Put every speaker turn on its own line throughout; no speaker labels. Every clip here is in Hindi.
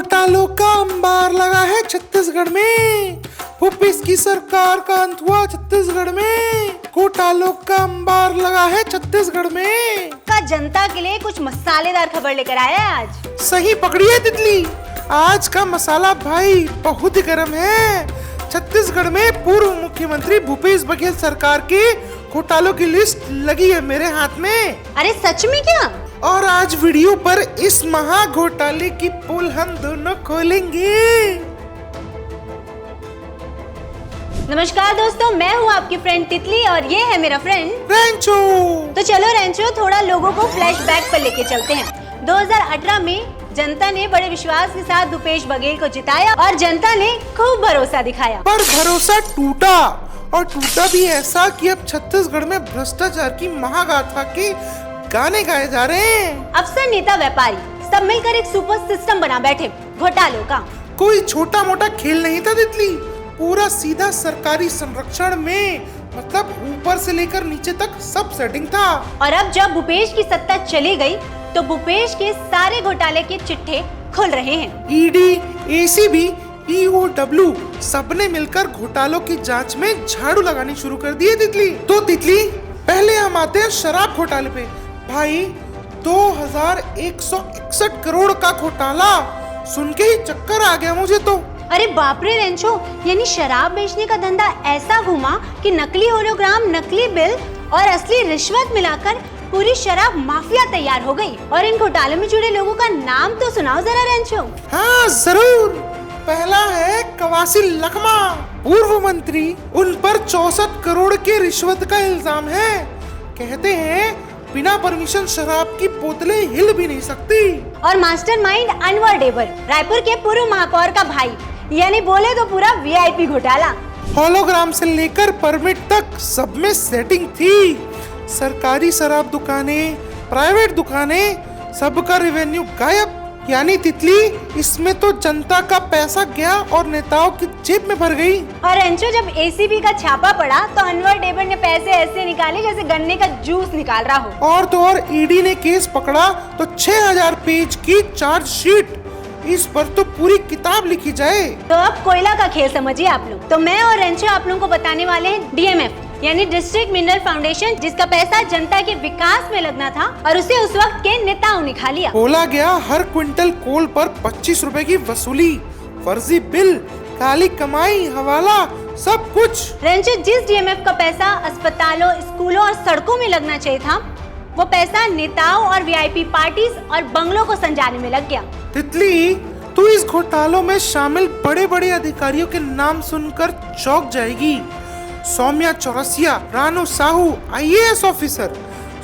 घोटालों का अंबार लगा है छत्तीसगढ़ में। भूपेश की सरकार का अंत हुआ छत्तीसगढ़ में। घोटालों का अंबार लगा है छत्तीसगढ़ में।
का जनता के लिए कुछ मसालेदार खबर लेकर आया है आज।
सही पकड़ी है तितली, आज का मसाला भाई बहुत ही गर्म है। छत्तीसगढ़ में पूर्व मुख्यमंत्री भूपेश बघेल सरकार के घोटालों की लिस्ट लगी है मेरे हाथ में।
अरे सच में क्या?
और आज वीडियो पर इस महा घोटाले की पोल हम दोनों खोलेंगे।
नमस्कार दोस्तों, मैं हूँ आपकी फ्रेंड तितली और ये है मेरा फ्रेंड
रेंचो।
तो चलो रेंचो, थोड़ा लोगों को फ्लैशबैक पर लेके चलते हैं। 2018 में जनता ने बड़े विश्वास के साथ भूपेश बघेल को जिताया और जनता ने खूब भरोसा दिखाया।
पर भरोसा टूटा, और टूटा भी ऐसा कि अब छत्तीसगढ़ में भ्रष्टाचार की महागाथा के गाने गाए जा रहे हैं।
अफसर, नेता, व्यापारी सब मिलकर एक सुपर सिस्टम बना बैठे घोटालों का।
कोई छोटा मोटा खेल नहीं था तितली, पूरा सीधा सरकारी संरक्षण में, मतलब ऊपर से लेकर नीचे तक सब सेटिंग था।
और अब जब भूपेश की सत्ता चली गई तो भूपेश के सारे घोटाले के चिट्ठे खुल रहे हैं।
ईडी, एसीबी, ईओडब्ल्यू सबने मिलकर घोटालों की जांच में झाड़ू लगानी शुरू कर दी है तितली। तो तितली, पहले हम आते हैं शराब घोटाले पे। भाई 2161 करोड़ का घोटाला सुन के ही चक्कर आ गया मुझे तो।
अरे बाप रे रेंचो, यानी शराब बेचने का धंधा ऐसा घुमा कि नकली होलोग्राम, नकली बिल और असली रिश्वत मिलाकर पूरी शराब माफिया तैयार हो गई। और इन घोटाले में जुड़े लोगों का नाम तो सुनाओ जरा रेंचो।
हाँ जरूर। पहला है कवासी लखमा, पूर्व मंत्री। उन पर 64 करोड़ के रिश्वत का इल्जाम है। कहते हैं बिना परमिशन शराब की बोतलें हिल भी नहीं सकती।
और मास्टरमाइंड अनवर डेवर, रायपुर के पूर्व महापौर का भाई, यानी बोले तो पूरा वीआईपी घोटाला।
होलोग्राम से लेकर परमिट तक सब में सेटिंग थी। सरकारी शराब दुकानें, प्राइवेट दुकानें, सबका रेवेन्यू गायब। यानी तितली, इसमें तो जनता का पैसा गया और नेताओं की जेब में भर गई।
और रेंचो, जब एसीबी का छापा पड़ा तो अनवर डेवर ने पैसे ऐसे निकाले जैसे गन्ने का जूस निकाल रहा हो।
और तो और ईडी ने केस पकड़ा तो 6000 पेज की चार्जशीट, इस पर तो पूरी किताब लिखी जाए।
तो अब कोयला का खेल समझिए आप लोग। तो मैं और रेंचो आप लोगों को बताने वाले हैं डीएमएफ, यानी डिस्ट्रिक्ट मिनरल फाउंडेशन, जिसका पैसा जनता के विकास में लगना था और उसे उस वक्त के नेताओं ने खा लिया।
बोला गया हर क्विंटल कोल पर 25 रुपए की वसूली, फर्जी बिल, काली कमाई, हवाला, सब कुछ।
रेंचो, जिस डीएमएफ का पैसा अस्पतालों, स्कूलों और सड़कों में लगना चाहिए था, वो पैसा नेताओं और वीआईपी पार्टीज और बंगलों को संजाने में लग गया।
तितली, तू इस घोटालों में शामिल बड़े बड़े अधिकारियों के नाम सुनकर चौंक जाएगी। Saumya Chaurasia, Ranu Sahu IAS officer,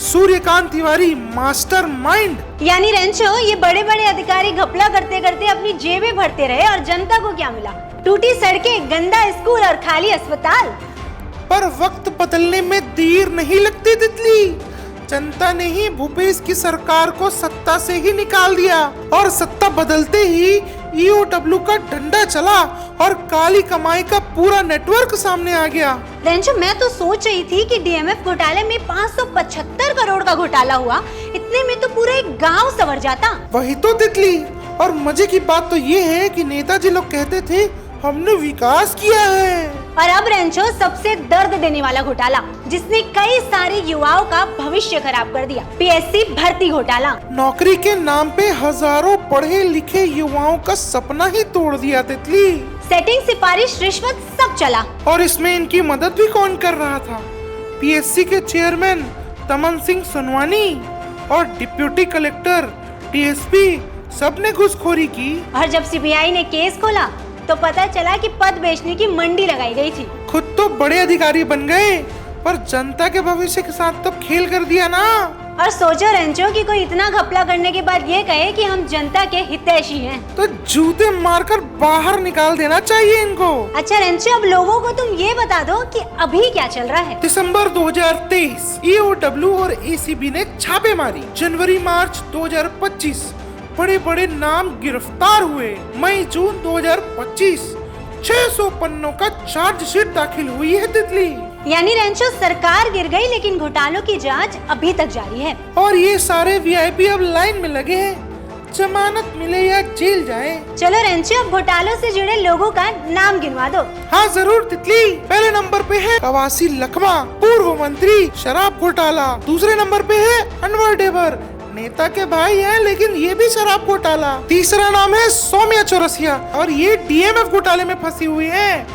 Suryakant Tiwari mastermind.
यानी रेंचो, ये बड़े बड़े अधिकारी घपला करते करते अपनी जेबें भरते रहे और जनता को क्या मिला? टूटी सड़कें, गंदा स्कूल और खाली अस्पताल।
पर वक्त बदलने में देर नहीं लगती तितली। जनता ने ही भूपेश की सरकार को सत्ता से ही निकाल दिया और सत्ता बदलते ही ईओडब्ल्यू का डंडा चला और काली कमाई का पूरा नेटवर्क सामने आ गया।
रेंचो, मैं तो सोच रही थी कि डीएमएफ घोटाले में 575 करोड़ का घोटाला हुआ, इतने में तो पूरा एक गांव संवर जाता।
वही तो तितली, और मजे की बात तो ये है कि नेताजी लोग कहते थे हमने विकास किया है।
और अब रेंचो, सबसे दर्द देने वाला घोटाला, जिसने कई सारे युवाओं का भविष्य खराब कर दिया, पीएससी भर्ती घोटाला।
नौकरी के नाम पे हजारों पढ़े लिखे युवाओं का सपना ही तोड़ दिया तितली।
सेटिंग, सिफारिश, रिश्वत सब चला।
और इसमें इनकी मदद भी कौन कर रहा था? पीएससी के चेयरमैन तमन सिंह सोनवानी और डिप्यूटी कलेक्टर, डीएसपी, सबने घूसखोरी की।
और जब सीबीआई ने केस खोला तो पता चला कि पद बेचने की मंडी लगाई गई थी।
खुद तो बड़े अधिकारी बन गए, पर जनता के भविष्य के साथ तो खेल कर दिया ना।
और सोचो रेंचो कि कोई इतना घपला करने के बाद ये कहे कि हम जनता के हितैषी हैं,
तो जूते मारकर बाहर निकाल देना चाहिए इनको।
अच्छा रेंचो, अब लोगों को तुम ये बता दो कि अभी क्या चल रहा है।
दिसंबर 2023 ईओडब्ल्यू और एसीबी ने छापे मारी। जनवरी मार्च 2025 बड़े बड़े नाम गिरफ्तार हुए। मई जून 2025 600 पन्नों का चार्जशीट दाखिल हुई है तितली।
यानी रेंचो, सरकार गिर गई लेकिन घोटालों की जांच अभी तक जारी है।
और ये सारे वीआईपी अब लाइन में लगे हैं। जमानत मिले या जेल जाए।
चलो रेंचो, अब घोटालों से जुड़े लोगों का नाम गिनवा दो।
हाँ जरूर तितली। पहले नंबर पे है कवासी लखमा, पूर्व मंत्री, शराब घोटाला। दूसरे नंबर पे है अनवर डेवर, नेता के भाई हैं लेकिन ये भी शराब घोटाला। तीसरा नाम है सौम्या चौरसिया और ये डीएमएफ घोटाले में फंसी हुई है।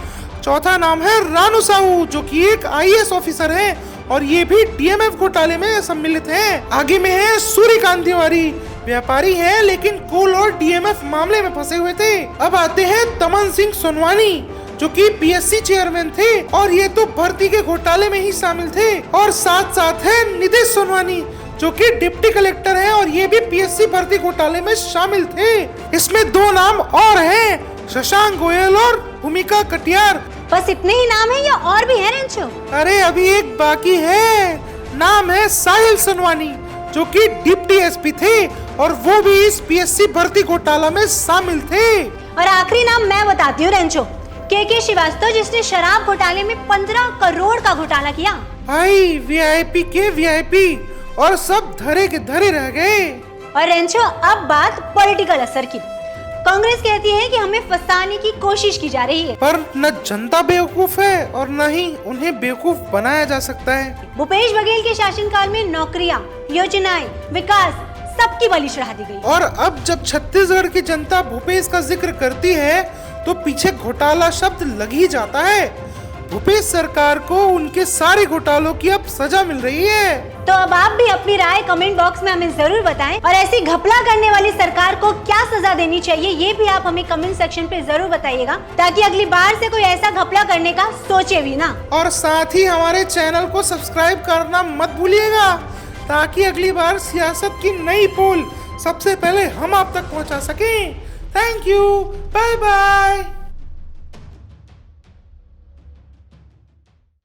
चौथा नाम है रानू साहू जो कि एक आईएएस ऑफिसर है और ये भी डीएमएफ घोटाले में सम्मिलित है। आगे में है सूर्यकांत तिवारी, व्यापारी हैं लेकिन कोल और डीएमएफ मामले में फंसे हुए थे। अब आते हैं तमन सिंह सोनवानी जो कि पीएससी चेयरमैन थे और ये तो भर्ती के घोटाले में ही शामिल थे। और साथ साथ है निदेश सोनवानी जो कि डिप्टी कलेक्टर हैं और ये भी पीएससी भर्ती घोटाले में शामिल थे। इसमें दो नाम और हैं, शशांक गोयल और भूमिका कटियार।
बस इतने ही नाम है या और भी है रेंचो?
अरे अभी एक बाकी है, नाम है साहिल सोनवानी जो कि डिप्टी एसपी थे और वो भी इस पीएससी भर्ती घोटाला में शामिल थे।
और आखिरी नाम मैं बताती हूँ रेंचो, के श्रीवास्तव जिसने शराब घोटाले में 15 करोड़ का घोटाला किया।
भाई वीआईपी के वीआईपी और सब धरे के धरे रह गए।
और रेंचो अब बात पॉलिटिकल असर की। कांग्रेस कहती है कि हमें फंसाने की कोशिश की जा रही है,
पर न जनता बेवकूफ है और न ही उन्हें बेवकूफ बनाया जा सकता है।
भूपेश बघेल के शासनकाल में नौकरियां, योजनाएं, विकास सबकी बलि चढ़ा दी गई।
और अब जब छत्तीसगढ़ की जनता भूपेश का जिक्र करती है तो पीछे घोटाला शब्द लग ही जाता है। भूपेश सरकार को उनके सारे घोटालों की अब सजा मिल रही है।
तो अब आप भी अपनी राय कमेंट बॉक्स में हमें जरूर बताएं और ऐसी घपला करने वाली सरकार को क्या सजा देनी चाहिए ये भी आप हमें कमेंट सेक्शन पे जरूर बताइएगा, ताकि अगली बार से कोई ऐसा घपला करने का सोचे भी ना। और
साथ ही हमारे चैनल को सब्सक्राइब करना मत भूलिएगा ताकि अगली बार सियासत की नई पोल सबसे पहले हम आप तक पहुंचा सकें। Thank you, bye bye.